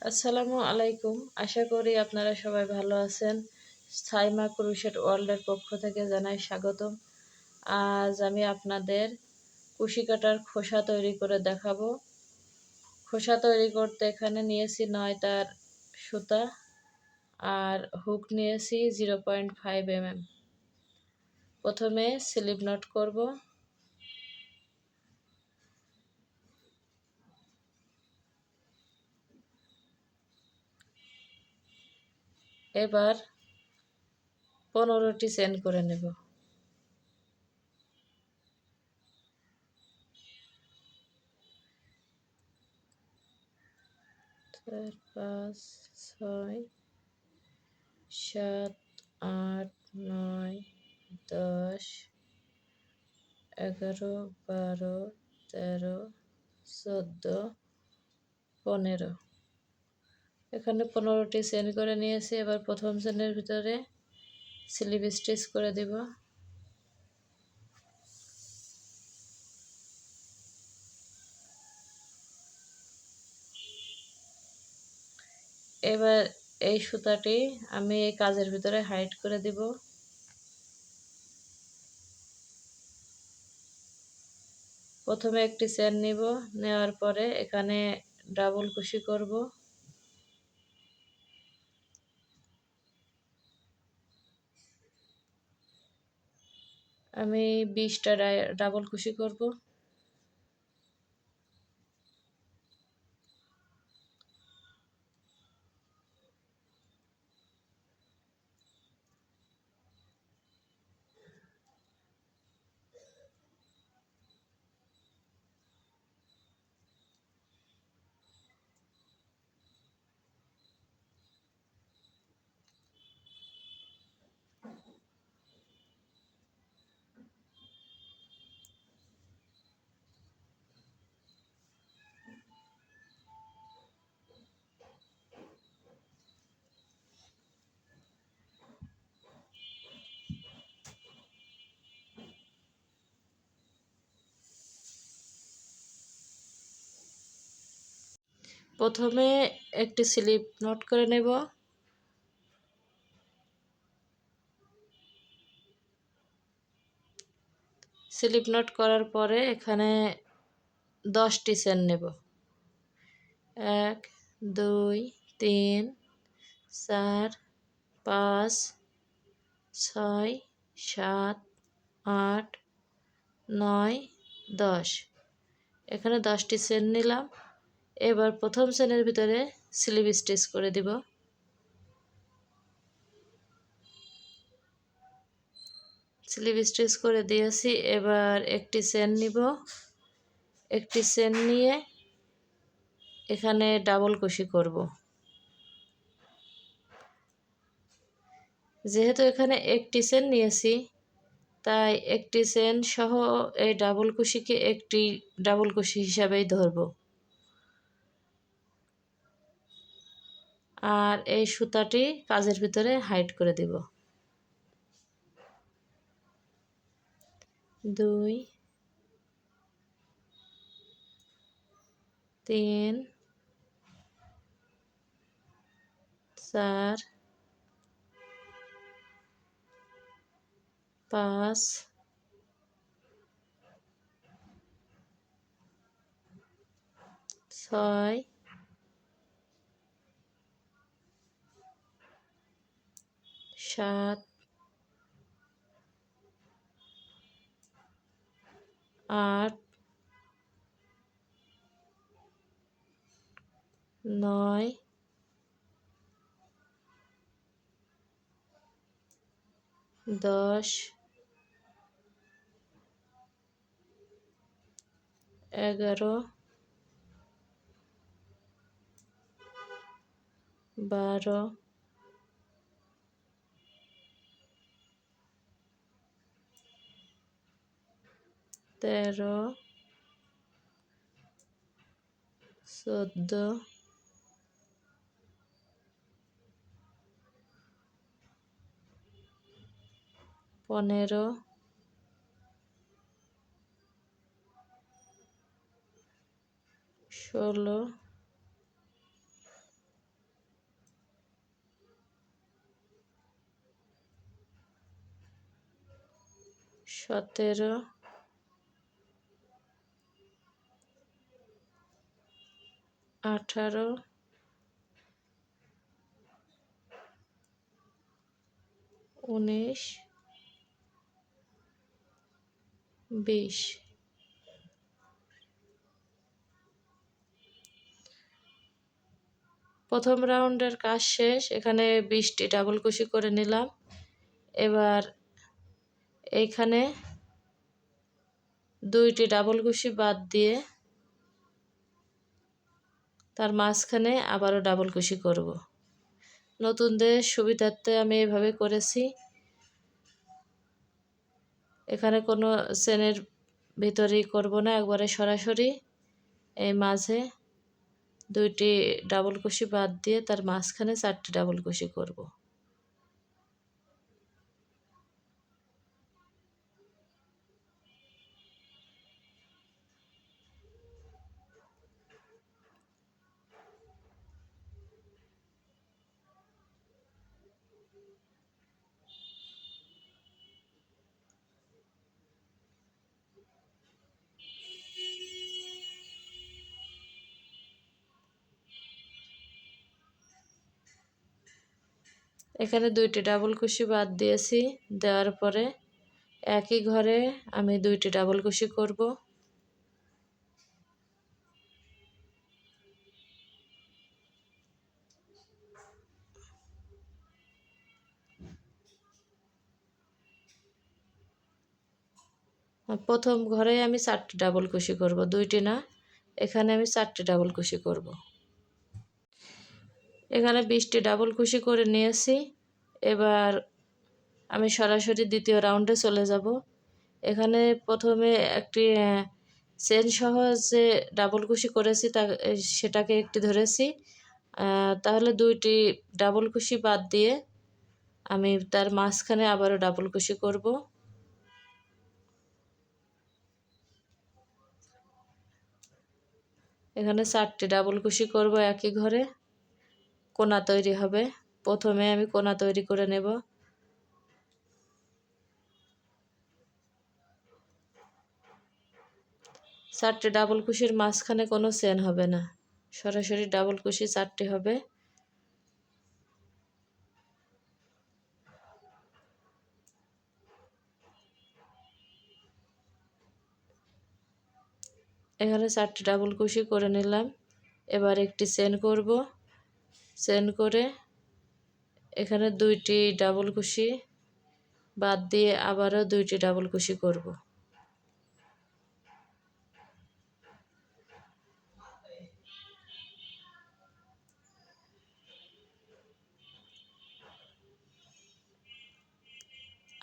আসসালামু আলাইকুম। আশা করি আপনারা সবাই ভালো আছেন। সাইমা ক্রোশেট ওয়ার্ল্ডের পক্ষ থেকে জানাই স্বাগতম। আজ আমি আপনাদের কুশি কাটার খোসা তৈরি করে দেখাবো। খোসা তৈরি করতে এখানে নিয়েছি 9 তার সুতা আর হুক নিয়েছি 0.5 mm। প্রথমে স্লিপ নট করব। এবার 15টি চেইন করে নেব। 4 5 6 7 8 9 10 11 12 13 14 15। এখানে 15টি চেইন করে নিয়েছি। এবার প্রথম চেইনের ভিতরে স্লিপ স্টিচ করে দিব। এবার এই সুতাটি আমি এই কাজের ভিতরে হাইড করে দিব। প্রথমে একটি চেইন নিব, নেওয়ার পরে এখানে ডাবল কুশি করব। আমি 20টা ডাবল কুশি করব। প্রথমে একটি স্লিপ নট করে নেব। স্লিপ নট করার পরে এখানে 10টি চেইন নেব। 1 2 3 4 5 6 7 8 9 10। এখানে 10টি চেইন নিলাম। এবার প্রথম চেইনের ভিতরে স্লিপ স্টিচ করে দিব। স্লিপ স্টিচ করে দিয়েছি। এবার একটি চেইন নিব। একটি চেইন নিয়ে এখানে ডাবল কুশি করব। যেহেতু এখানে একটি চেইন নিয়েছি, তাই একটি চেইন সহ এই ডাবল কুশিকে একটি ডাবল কুশি হিসাবেই ধরব। আর এই সুতাটি কাজের ভিতরে হাইড করে দিব। 2 3 4 5 6 7 8 9 10 11 12 13 14 15 16 17, 18, 19, 20। প্রথম রাউন্ডের কাজ শেষ। এখানে 20টি ডাবল কুশি করে নিলাম। এবার এইখানে 2টি ডাবল কুশি বাদ দিয়ে তার মাঝখানে আবারও ডাবল কুশি করব। নতুনদের সুবিধার্থে আমি এভাবে করেছি। এখানে কোনো চেনের ভিতরেই করব না, একবারে সরাসরি এই মাঝে 2টি ডাবল কুশি বাদ দিয়ে তার মাঝখানে 4টি ডাবল কুশি করব। এখানে 2টি ডাবল কুশি বাদ দিয়েছি। দেওয়ার পরে একই ঘরে আমি 2টি ডাবল কুশি করব। প্রথম ঘরে আমি 4টি ডাবল কুশি করব, 2টি না। এখানে আমি 4টি ডাবল কুশি করব। এখানে 20টি ডাবল কুশি করে নিয়েছি। এবার আমি সরাসরি দ্বিতীয় রাউন্ডে চলে যাব। এখানে প্রথমে একটি চেন সহ যে ডাবল কুশি করেছি সেটাকে একটি ধরেছি। তাহলে 2টি ডাবল কুশি বাদ দিয়ে আমি তার মাঝখানে আবারও ডাবল কুশি করব। এখানে 4টি ডাবল কুশি করব একই ঘরে। কোনা তৈরি হবে। প্রথমে আমি কোনা তৈরি করে নেব। চারটি ডাবল কুশির মাঝখানে কোনো চেন হবে না, সরাসরি ডাবল কুশি 4টি হবে। এখানে 4টি ডাবল কুশি করে নিলাম। এবার একটি চেন করব। চেন করে এখানে 2টি ডাবল কুশি বাদ দিয়ে আবারও 2টি ডাবল কুশি করব।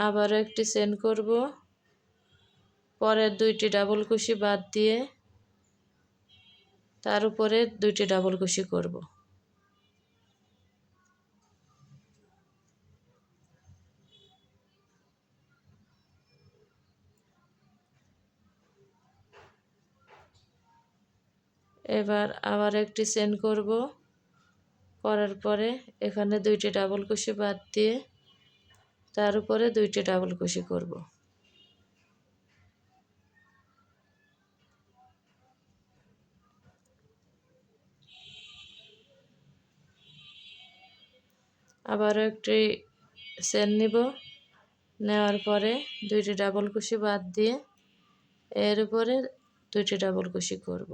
আবারও একটি চেন করব। পরের 2টি ডাবল কুশি বাদ দিয়ে তার উপরে 2টি ডাবল কুশি করব। এবার আবার একটি চেন করব। করার পরে এখানে 2টি ডাবল কুশি বাদ দিয়ে তার উপরে 2টি ডাবল কুশি করব। আবারও একটি চেন নিব। নেওয়ার পরে 2টি ডাবল কুশি বাদ দিয়ে এর উপরে 2টি ডাবল কুশি করব।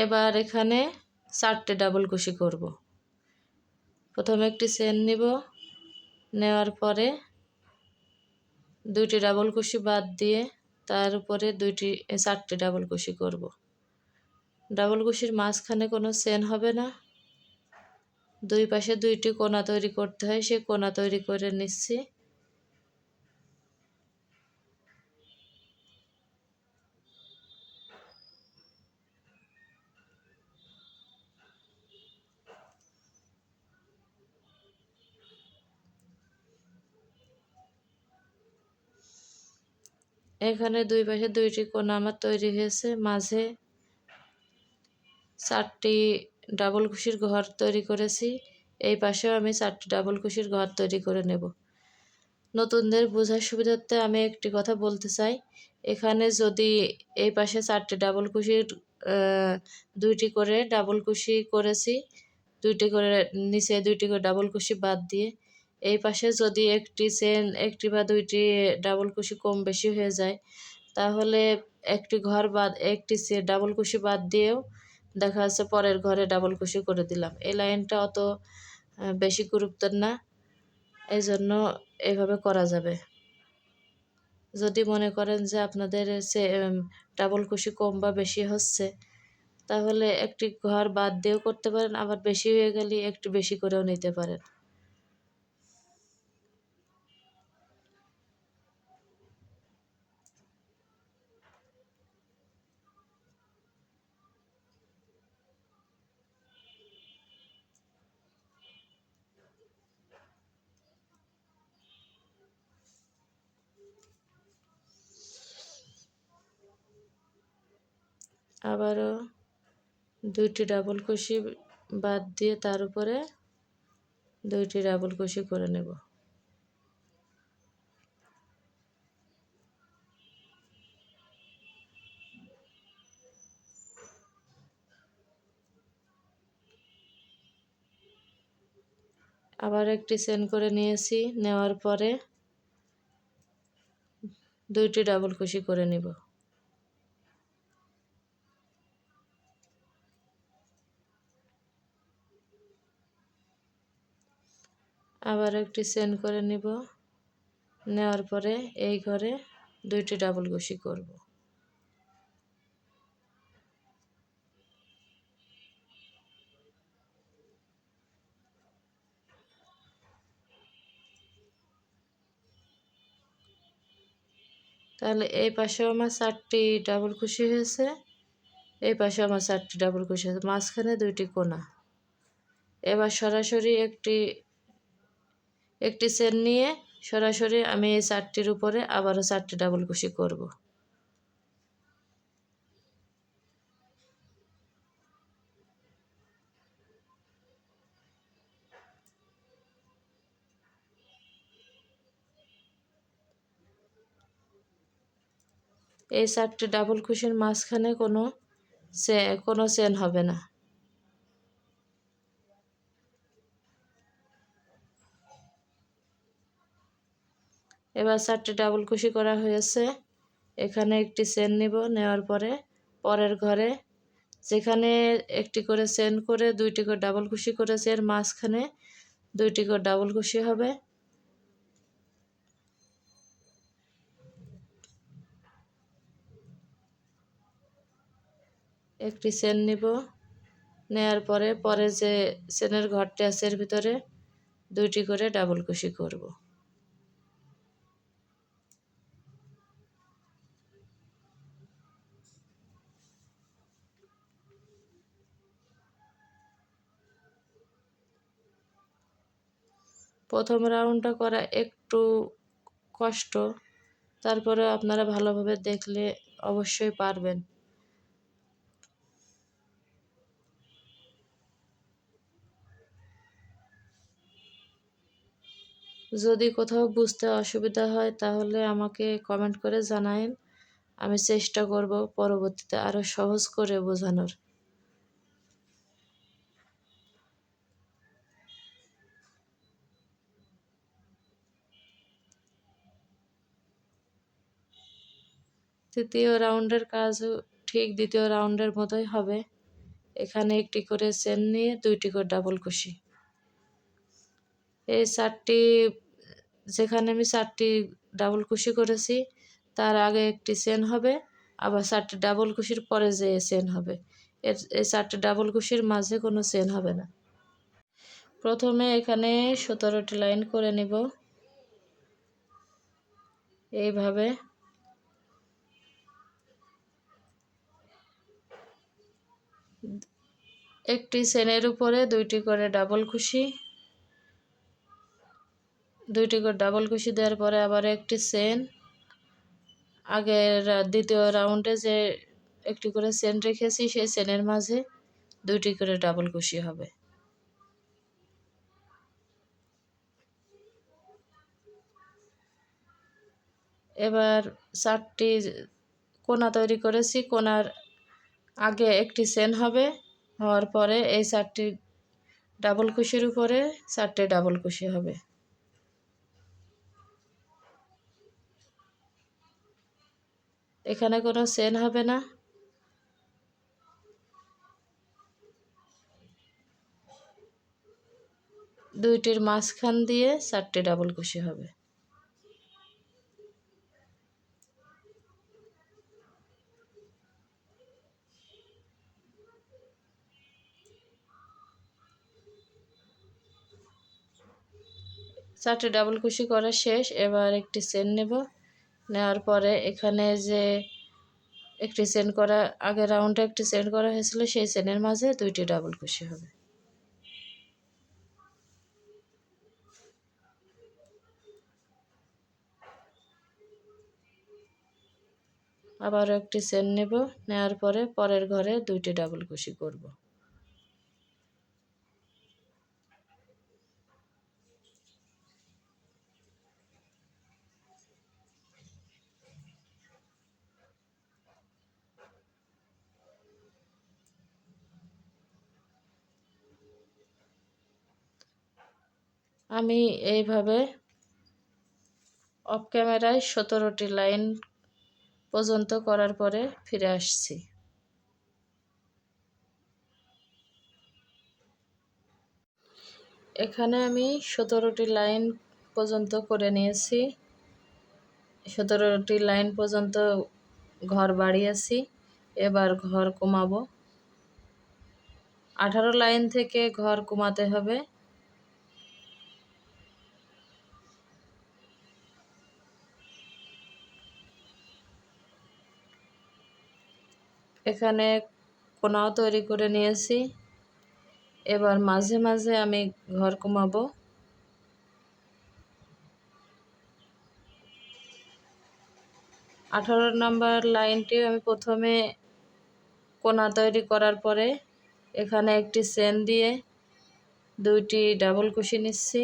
এবার এখানে 4টে ডাবল কুশি করব। প্রথমে একটি চেন নিব। নেওয়ার পরে 2টি ডাবল কুশি বাদ দিয়ে তার উপরে 4টি ডাবল কুশি করব। ডাবল কুশির মাঝখানে কোনো চেন হবে না। দুই পাশে 2টি কোনা তৈরি করতে হয়, সেই কোনা তৈরি করে নিচ্ছি। এখানে দুই পাশে দুইটি কোণ আমার তৈরি হয়েছে, মাঝে 4টি ডাবল কুশির ঘর তৈরি করেছি। এই পাশেও আমি 4টি ডাবল কুশির ঘর তৈরি করে নেব। নতুনদের বোঝার সুবিধার্থে আমি একটি কথা বলতে চাই, এখানে যদি এই পাশে 4টি ডাবল কুশির 2টি করে ডাবল কুশি করেছি, 2টি করে নিচে 2টি করে ডাবল কুশি বাদ দিয়ে, এই পাশে যদি একটি বা 2টি ডাবল কুশি কম বেশি হয়ে যায়, তাহলে একটি ঘর বাদ একটি ডাবল কুশি বাদ দিয়েও দেখা যাচ্ছে পরের ঘরে ডাবল কুশি করে দিলাম। এই লাইনটা অত বেশি গুরুত্বের না, এই জন্য এভাবে করা যাবে। যদি মনে করেন যে আপনাদের ডাবল কুশি কম বা বেশি হচ্ছে, তাহলে একটি ঘর বাদ দিয়েও করতে পারেন, আবার বেশি হয়ে গেলে একটু বেশি করেও নিতে পারেন। আবারও 2টি ডাবল কুশি বাদ দিয়ে তার উপরে 2টি ডাবল কুশি করে নেব। আবার একটি চেন করে নিয়েছি, নেওয়ার পরে 2টি ডাবল কুশি করে নিব। আবার একটি চেন করে নিব, নেওয়ার পরে এই ঘরে 2টি ডাবল কুশি করব। তাহলে এই পাশেও আমার 4টি ডাবল কুশি হয়েছে, এই পাশে আমার 4টি ডাবল কুশি হয়েছে, মাঝখানে 2টি কোণা। এবার সরাসরি একটি চেন নিয়ে সরাসরি আমি এই 4টির উপরে আবারও 4টি ডাবল কুশি করব। এই 4টি ডাবল কুশির মাঝখানে কোনো চেন হবে না। এবার 4টি ডাবল কুশি করা হয়েছে, এখানে একটি চেন নিব, নেওয়ার পরে পরের ঘরে যেখানে একটি করে চেন করে 2টি করে ডাবল কুশি করেছে, এর মাঝখানে 2টি করে ডাবল কুশি হবে। একটি চেন নিব, নেওয়ার পরে যে চেনের ঘরটি আছে এর ভিতরে 2টি করে ডাবল কুশি করব। প্রথম রাউন্ডটা করা একটু কষ্ট, তারপরে আপনারা ভালোভাবে দেখলে অবশ্যই পারবেন। যদি কোথাও বুঝতে অসুবিধা হয় তাহলে আমাকে কমেন্ট করে জানায়েন, আমি চেষ্টা করব পরবর্তীতে আরও সহজ করে বোঝানোর। তৃতীয় রাউন্ডের কাজও ঠিক দ্বিতীয় রাউন্ডের মতোই হবে। এখানে একটি করে চেন নিয়ে 2টি করে ডাবল কুশি। এই 4টি যেখানে আমি 4টি ডাবল কুশি করেছি তার আগে একটি চেন হবে, আবার 4টি ডাবল কুশির পরে যে চেন হবে, এই 4টি ডাবল কুশির মাঝে কোনো চেন হবে না। প্রথমে এখানে 17টি লাইন করে নিব এইভাবে। একটি চেনের উপরে 2টি করে ডাবল কুশি, 2টি করে ডাবল কুশি দেওয়ার পরে আবার একটি চেন, আগের দ্বিতীয় রাউন্ডে যে একটি করে চেন রেখেছি সেই চেনের মাঝে 2টি করে ডাবল কুশি হবে। এবার 4টি কোনা তৈরি করেছি, কোনার আগে একটি চেন হবে, হওয়ার পরে এই 4টি ডাবল কুশির উপরে 4টে ডাবল কুশি হবে। এখানে কোনো চেন হবে না, দুইটির মাঝখান দিয়ে 4টে ডাবল কুশি হবে। চারটে ডাবল কুশি করা শেষ। এবার একটি চেন নেব, নেওয়ার পরে এখানে যে একটি চেন করা আগের রাউন্ডে একটি চেন করা হয়েছিল সেই চেনের মাঝে 2টি ডাবল কুশি হবে। আবারও একটি চেন নেব, নেওয়ার পরে পরের ঘরে 2টি ডাবল কুশি করব। আমি এইভাবে অফ ক্যামেরায় 17টি লাইন পর্যন্ত করার পরে ফিরে আসছি। এখানে আমি 17টি লাইন পর্যন্ত করে নিয়েছি। 17টি লাইন পর্যন্ত ঘর বাড়িয়েছি, এবার ঘর কমাবো। 18 লাইন থেকে ঘর কমাতে হবে। এখানে কোনাও তৈরি করে নিয়েছি, এবার মাঝে মাঝে আমি ঘর কমাবো। 18 নম্বর লাইনটি আমি প্রথমে কোনা তৈরি করার পরে এখানে একটি চেন দিয়ে 2টি ডাবল কুশি নিচ্ছি।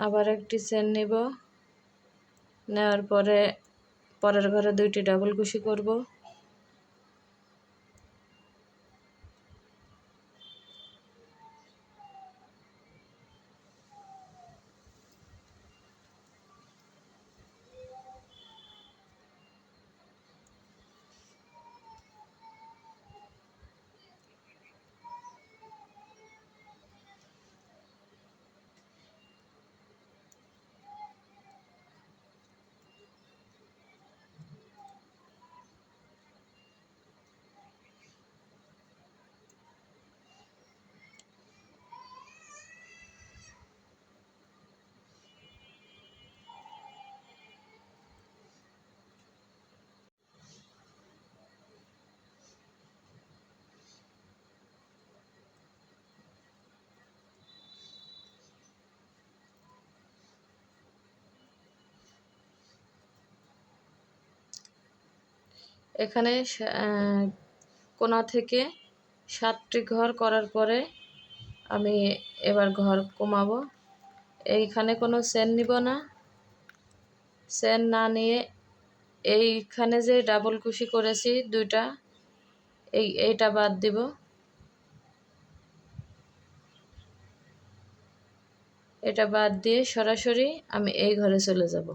আবার একটি চেন নিব, নেওয়ার পরে পরের ঘরে 2টি ডাবল কুশি করব। এখানে কোনা থেকে 7টি ঘর করার পরে আমি এবার ঘর কমাবো। এইখানে কোনো চেন নিব না, চেন না নিয়ে এইখানে যে ডাবল কুশি করেছি 2টা, এইটা বাদ দিব। এটা বাদ দিয়ে সরাসরি আমি এই ঘরে চলে যাব।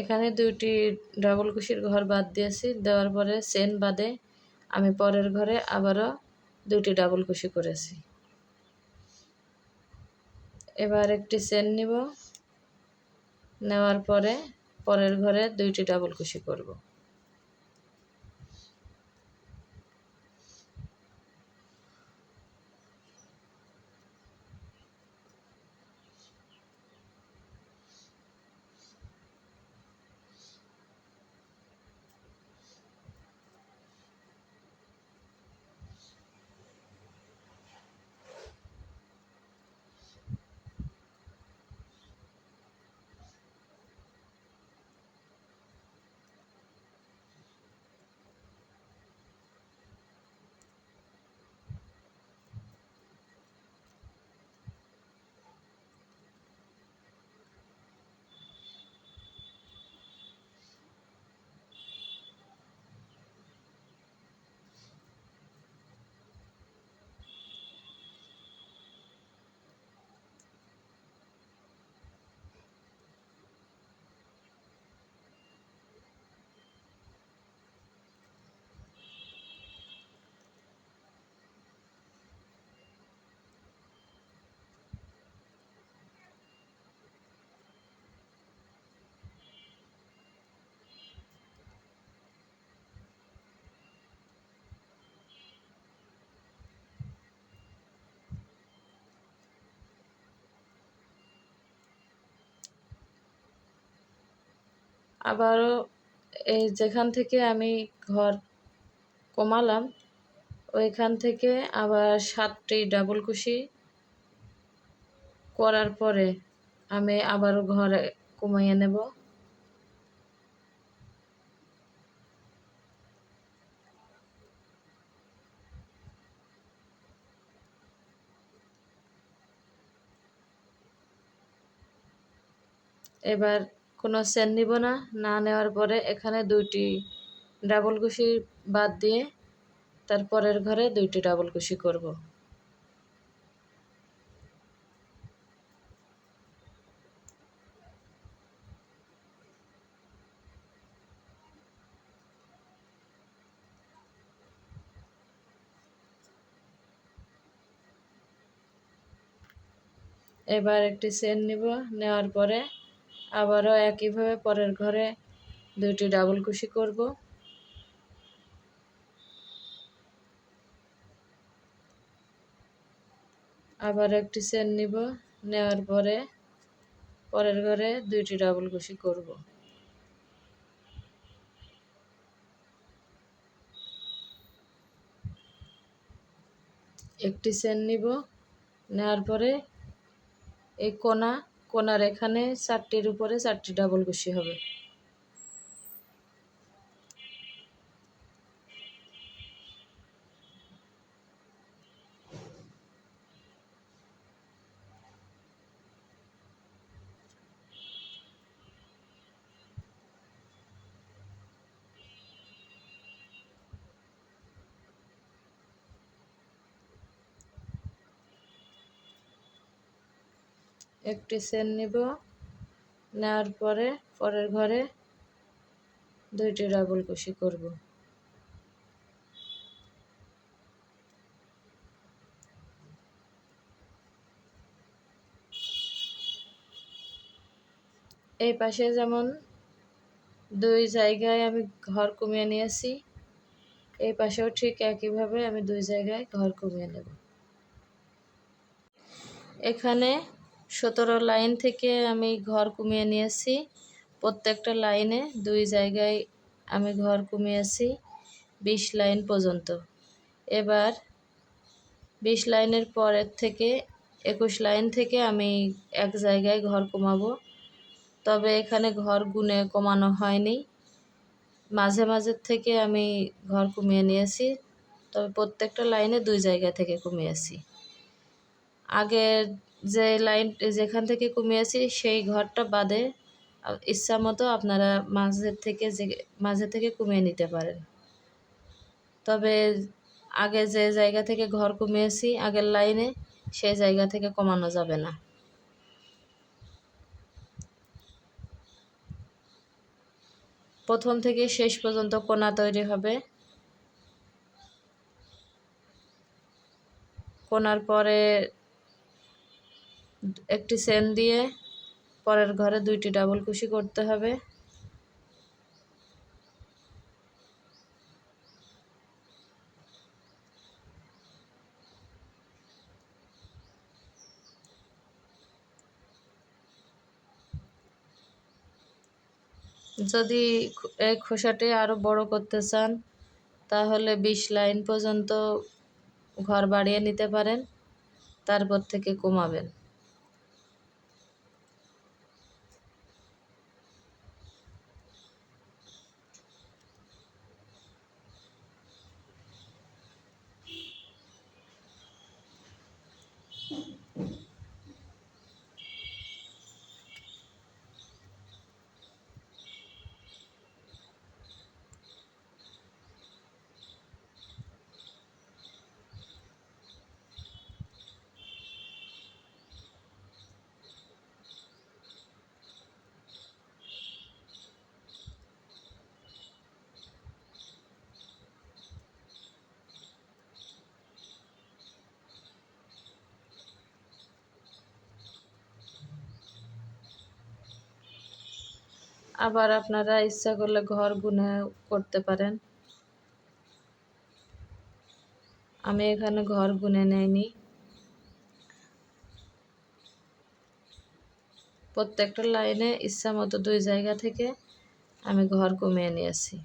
এখানে 2টি ডাবল কুশির ঘর বাদ দিয়েছি, দেওয়ার পরে চেন বাদে আমি পরের ঘরে আবারও 2টি ডাবল কুশি করেছি। এবার একটি চেন নিব, নেওয়ার পরে পরের ঘরে 2টি ডাবল কুশি করব। আবারও এই যেখান থেকে আমি ঘর কমালাম ওইখান থেকে আবার 7টি ডাবল কুশি করার পরে আমি আবারও ঘরে কমিয়ে নেব। এবার কোনো চেন নিব না, না নেওয়ার পরে এখানে 2টি ডাবল কুশি বাদ দিয়ে তারপরের ঘরে 2টি ডাবল কুশি করব। এবার একটি চেন নিব, নেওয়ার পরে আবারও একইভাবে পরের ঘরে 2টি ডাবল কুশি করব। আবার একটি চেন নিব, নেওয়ার পরে পরের ঘরে 2টি ডাবল কুশি করব। একটি চেন নিব, নেওয়ার পরে এই কোণার এখানে 4টির উপরে 4টি ডাবল কুশি হবে। একটি চেন নিব, নেওয়ার পরে পরের ঘরে 2টি ডাবল কুশি করব। এই পাশে যেমন 2 জায়গায় আমি ঘর কমিয়ে নিয়েছি, এই পাশেও ঠিক একইভাবে আমি 2 জায়গায় ঘর কমিয়ে নেব। এখানে 17 লাইন থেকে আমি ঘর কমিয়ে নিয়েছি। প্রত্যেকটা লাইনে 2 জায়গায় আমি ঘর কমিয়েছি 20 লাইন পর্যন্ত। এবার 20 লাইনের পরের থেকে 21 লাইন থেকে আমি এক জায়গায় ঘর কমাবো। তবে এখানে ঘর গুনে কমানো হয়নি, মাঝে মাঝে থেকে আমি ঘর কমিয়ে নিয়েছি। তবে প্রত্যেকটা লাইনে 2 জায়গা থেকে কমিয়েছি। আগে যে লাইন যেখান থেকে কমিয়েছি সেই ঘরটা বাদে ইচ্ছা মতো আপনারা মাঝে থেকে কমিয়ে নিতে পারেন। তবে আগে যে জায়গা থেকে ঘর কমিয়েছি আগের লাইনে সেই জায়গা থেকে কমানো যাবে না। প্রথম থেকে শেষ পর্যন্ত কোণা তৈরি হবে। কোণার পরে একটি চেন দিয়ে পরের ঘরে 2টি ডাবল কুশি করতে হবে। যদি এই খোসাটি আরও বড় করতে চান তাহলে 20 লাইন পর্যন্ত ঘর বাড়িয়ে নিতে পারেন, তারপর থেকে কমাবেন। আবার আপনারা ইচ্ছা করলে ঘর গুনে করতে পারেন। আমি এখানে ঘর গুনে নেইনি, প্রত্যেকটা লাইনে ইচ্ছা মতো 2 জায়গা থেকে আমি ঘর কমিয়ে নিয়েছি।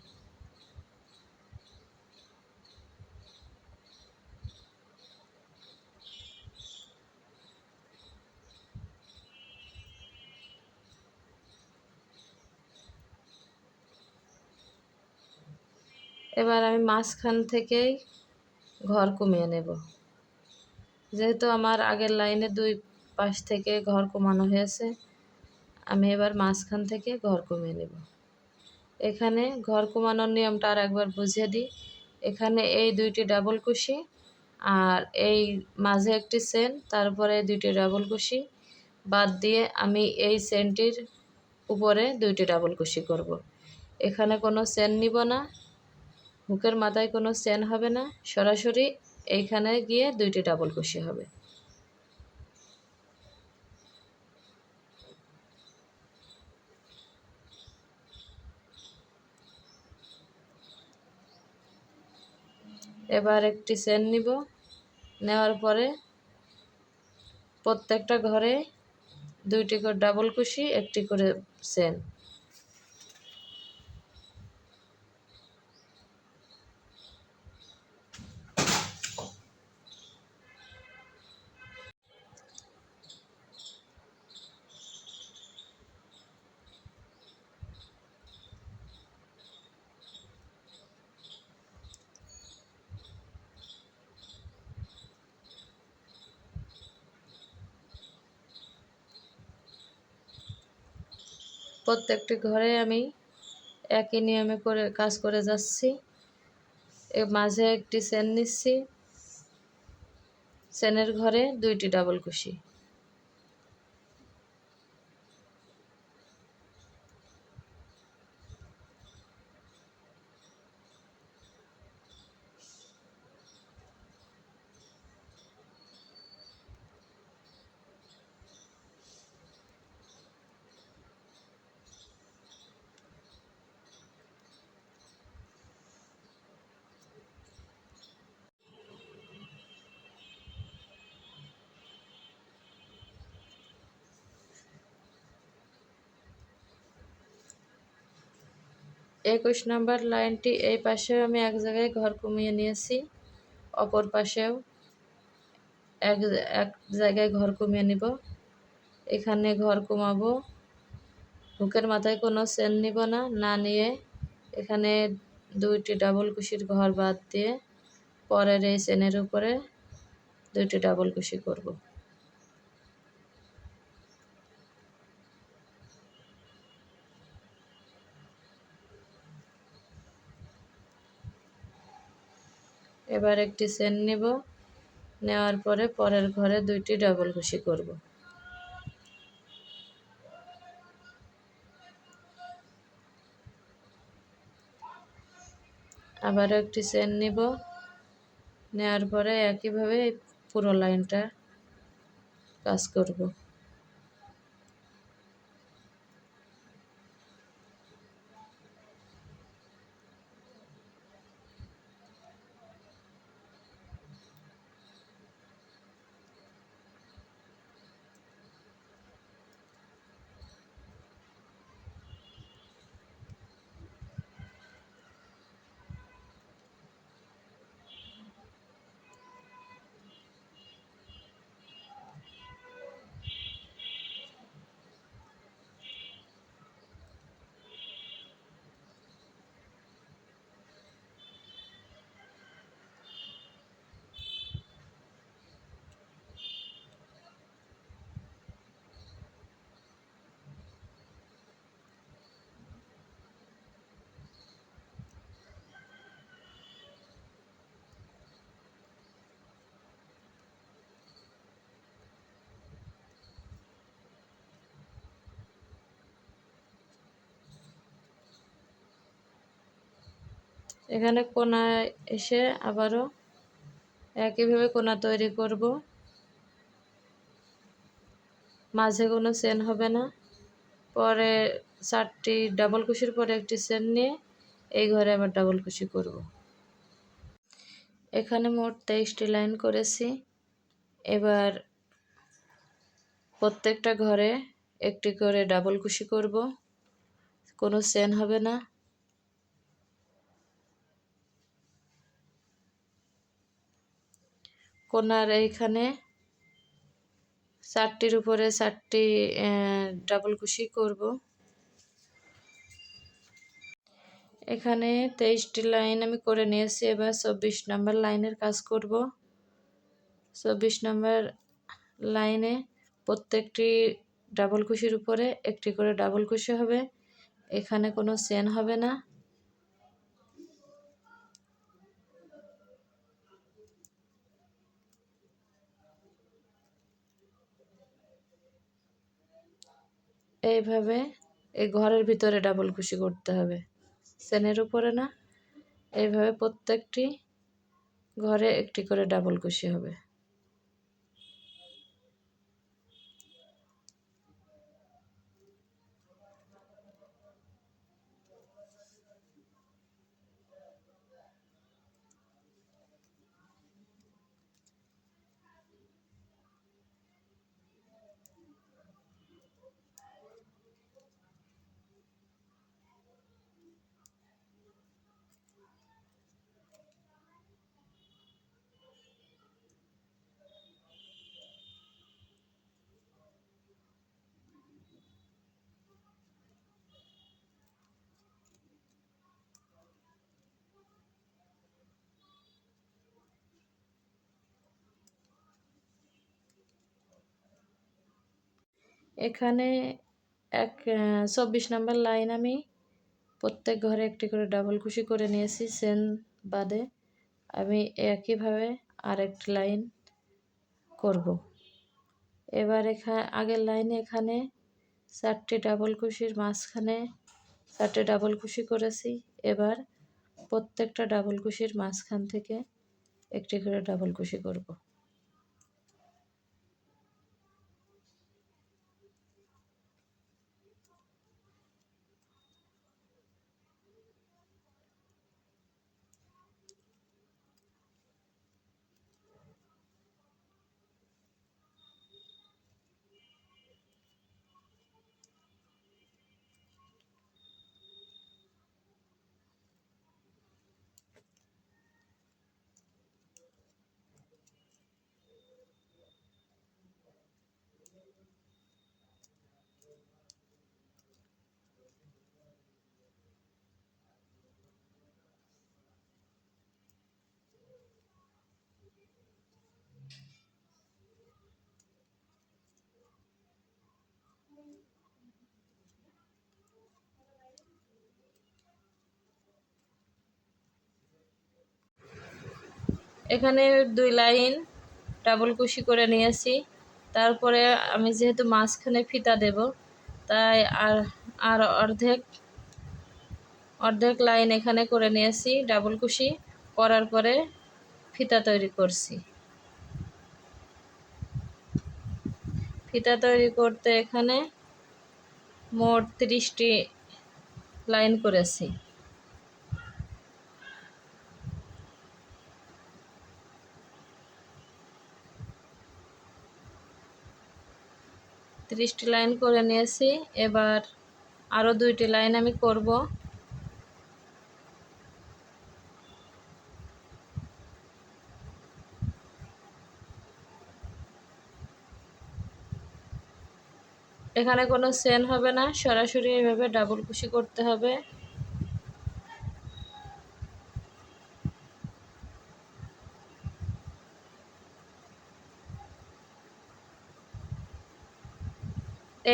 এবার আমি মাঝখান থেকেই ঘর কমিয়ে নেব। যেহেতু আমার আগের লাইনে 2 পাশ থেকে ঘর কমানো হয়েছে, আমি এবার মাঝখান থেকে ঘর কমিয়ে নেব। এখানে ঘর কমানোর নিয়মটা আর একবার বুঝিয়ে দিই। এখানে এই 2টি ডাবল কুশি আর এই মাঝে একটি চেন, তারপরে 2টি ডাবল কুশি বাদ দিয়ে আমি এই চেনটির উপরে 2টি ডাবল কুশি করব। এখানে কোনো চেন নিব না, হুকের মাথায় কোনো চেন হবে না, সরাসরি এইখানে গিয়ে 2টি ডাবল কুশি হবে। এবার একটি চেন নিব, নেওয়ার পরে প্রত্যেকটা ঘরে 2টি করে ডাবল কুশি, একটি করে চেন। প্রত্যেকটি ঘরে আমি একই নিয়মে করে কাজ করে যাচ্ছি। এর মাঝে একটি চেন নিচ্ছি, চেনের ঘরে 2টি ডাবল কুশি। একুশ নম্বর লাইনটি এই পাশেও আমি এক জায়গায় ঘর কমিয়ে নিয়েছি, অপর পাশেও এক এক জায়গায় ঘর কমিয়ে নিব। এখানে ঘর কমাবো, হুকের মাথায় কোনো চেন নিব না, না নিয়ে এখানে 2টি ডাবল কুশির ঘর বাদ দিয়ে পরের এই চেনের উপরে 2টি ডাবল কুশি করব। এবার একটি চেন নিব, নেওয়ার পরে পরের ঘরে 2টি ডাবল কুশি করব। আবার একটি চেন নিব, নেওয়ার পরে একইভাবে পুরো লাইনটা কাজ করব। এখানে কোনায় এসে আবারও একইভাবে কোনা তৈরি করব, মাঝে কোনো চেন হবে না। পরে 4টি ডাবল কুশির পরে একটি চেন নিয়ে এই ঘরে আবার ডাবল কুশি করব। এখানে মোট 23টি লাইন করেছি। এবার প্রত্যেকটা ঘরে একটি করে ডাবল কুশি করব, কোনো চেন হবে না। কোনার এইখানে 4টির উপরে 4টি ডাবল কুশি করব। এখানে 23টি লাইন আমি করে নিয়েছি। এবার 24 নম্বর লাইনের কাজ করব। 24 নম্বর লাইনে প্রত্যেকটি ডাবল কুশির উপরে একটি করে ডাবল কুশি হবে, এখানে কোনো চেন হবে না। এইভাবে এই ঘরের ভিতরে ডাবল কুশি করতে হবে, চেনের উপরে না। এইভাবে প্রত্যেকটি ঘরে একটি করে ডাবল কুশি হবে। এখানে 24 নম্বর লাইন আমি প্রত্যেক ঘরে একটি করে ডাবল কুশি করে নিয়েছি চেন বাদে। আমি একইভাবে আরেকটি লাইন করব। এবার আগের লাইনে এখানে 4টি ডাবল কুশির মাঝখানে 4টি ডাবল কুশি করেছি। এবার প্রত্যেকটা ডাবল কুশির মাঝখান থেকে একটি করে ডাবল কুশি করব। এখানে 2 লাইন ডাবল কুশি করে নিয়েছি। তারপরে আমি যেহেতু মাঝখানে ফিতা দেব, তাই আর অর্ধেক লাইন এখানে করে নিয়েছি ডাবল কুশি করার পরে ফিতা তৈরি করছি। ফিতা তৈরি করতে এখানে মোট 30টি লাইন করেছি। ত্রিশটি লাইন করে নিয়েছি। এবার আরও 2টি লাইন আমি করব। এখানে কোনো চেন হবে না, সরাসরি এইভাবে ডাবল কুশি করতে হবে।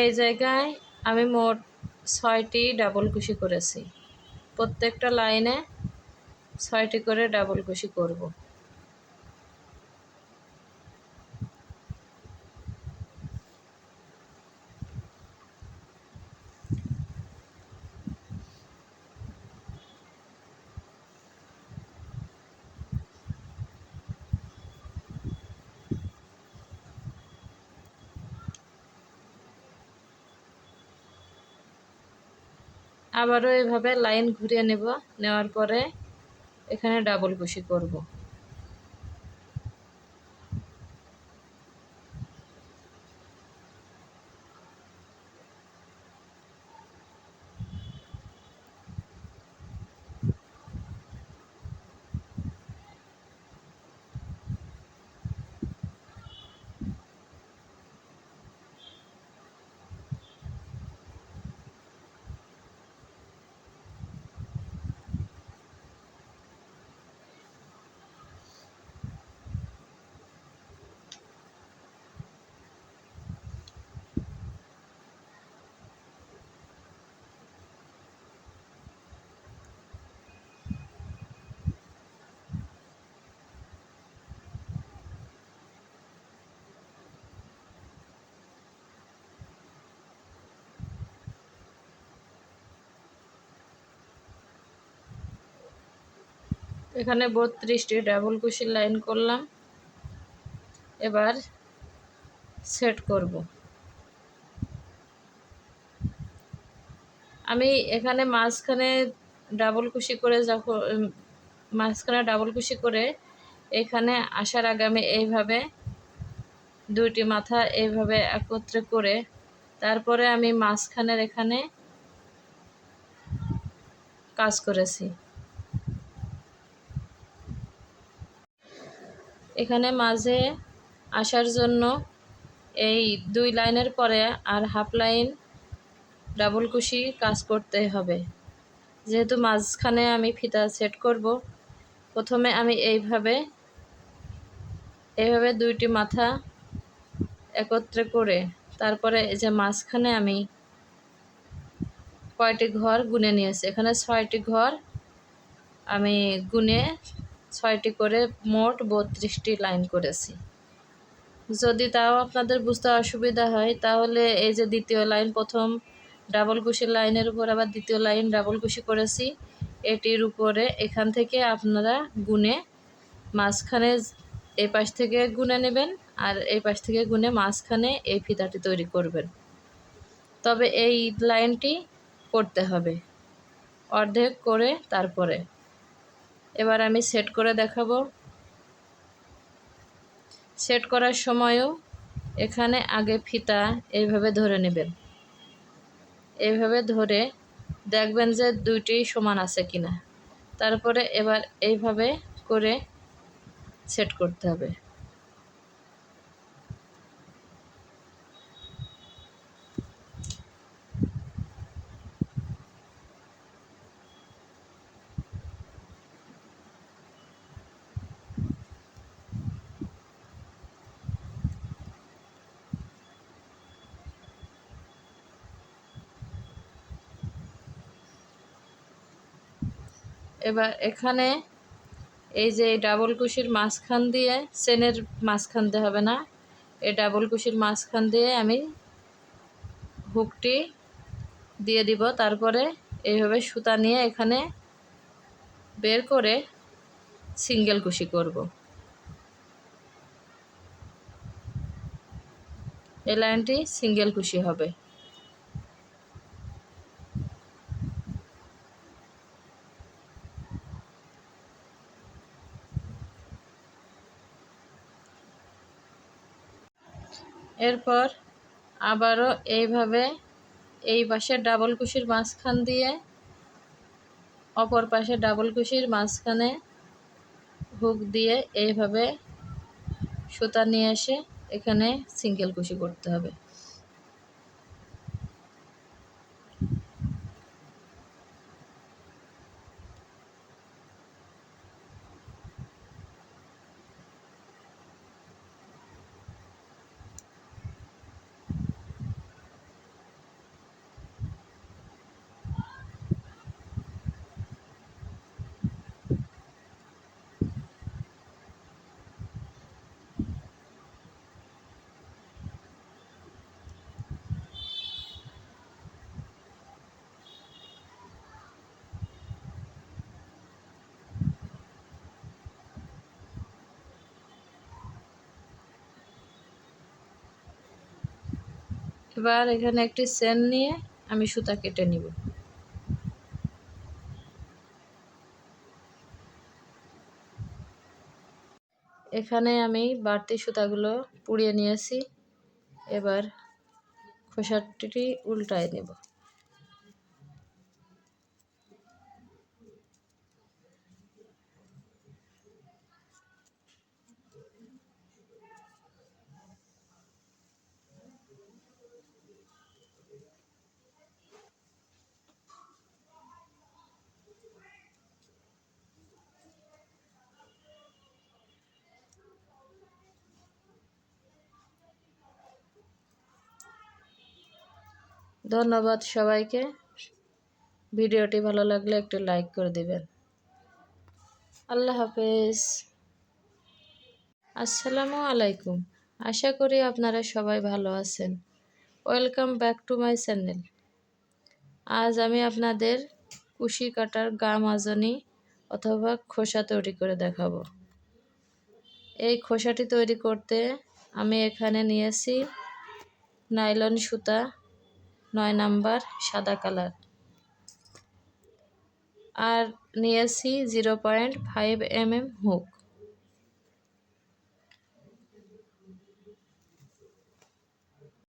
এই জায়গায় আমি মোট 6টি ডাবল কুশি করেছি। প্রত্যেকটা লাইনে 6টি করে ডাবল কুশি করব। আবারও এভাবে লাইন ঘুরিয়ে নেব, নেওয়ার পরে এখানে ডাবল কুশি করব। এখানে 32টি ডাবল কুশির লাইন করলাম। এবার সেট করব। আমি এখানে মাঝখানে ডাবল কুশি করে যখন এখানে আসার আগে আমি এইভাবে দুইটি মাথা এইভাবে একত্রে করে তারপরে আমি মাঝখানের এখানে কাজ করেছি। এখানে মাঝে আসার জন্য এই 2 লাইনের পরে আর হাফ লাইন ডাবল কুশি কাজ করতে হবে। যেহেতু মাঝখানে আমি ফিতা সেট করব, প্রথমে আমি এইভাবে দুইটি মাথা একত্রে করে তারপরে এই যে মাঝখানে আমি কয়টি ঘর গুনে নিয়েছি, এখানে 6টি ঘর আমি গুনে 6টি করে মোট 32টি লাইন করেছি। যদি তাও আপনাদের বুঝতে অসুবিধা হয় তাহলে এই যে দ্বিতীয় লাইন, প্রথম ডাবল কুশির লাইনের উপর আবার দ্বিতীয় লাইন ডাবল কুশি করেছি, এটির উপরে এখান থেকে আপনারা গুনে মাঝখানে এই পাশ থেকে গুনে নেবেন আর এই পাশ থেকে গুনে মাঝখানে এই ফিতাটি তৈরি করবেন। তবে এই লাইনটি করতে হবে অর্ধেক করে। তারপরে এবার আমি সেট করে দেখাবো। সেট করার সময়ও এখানে আগে ফিতা এইভাবে ধরে নেবেন, এইভাবে ধরে দেখবেন যে দুইটি সমান আছে কিনা, তারপরে এবার এইভাবে করে সেট করতে হবে। এবার এখানে এই যে ডাবল কুশির মাঝখান দিয়ে, চেনের মাঝখান দিয়ে হবে না, এই ডাবল কুশির মাঝখান দিয়ে আমি হুকটি দিয়ে দিব। তারপরে এইভাবে সুতা নিয়ে এখানে বের করে সিঙ্গেল কুশি করব। এই লাইনটি সিঙ্গেল কুশি হবে। এরপর আবারও এইভাবে এই পাশে ডাবল কুশির মাঝখান দিয়ে অপর পাশে ডাবল কুশির মাঝখানে হুক দিয়ে এইভাবে সুতা নিয়ে এসে এখানে সিঙ্গেল কুশি করতে হবে। এবার এখানে একটি চেন নিয়ে আমি সুতা কেটে নিব। এখানে আমি বাড়তি সুতাগুলো পুড়িয়ে নিয়েছি। এবার খোসাটি উল্টায় নেব। ধন্যবাদ সবাইকে। ভিডিওটি ভালো লাগলে একটু লাইক করে দিবেন। আল্লাহ হাফেজ। আসসালামু আলাইকুম। আশা করি আপনারা সবাই ভালো আছেন। Welcome back to my channel. আজ আমি আপনাদের কুশি কাটার গা মাজনি অথবা খোসা তৈরি করে দেখাবো। এই খোসাটি তৈরি করতে আমি এখানে নিয়েছি নাইলন সুতা 9 নাম্বার সাদা কালার, আর নিয়েছি 0.5 mm হুক।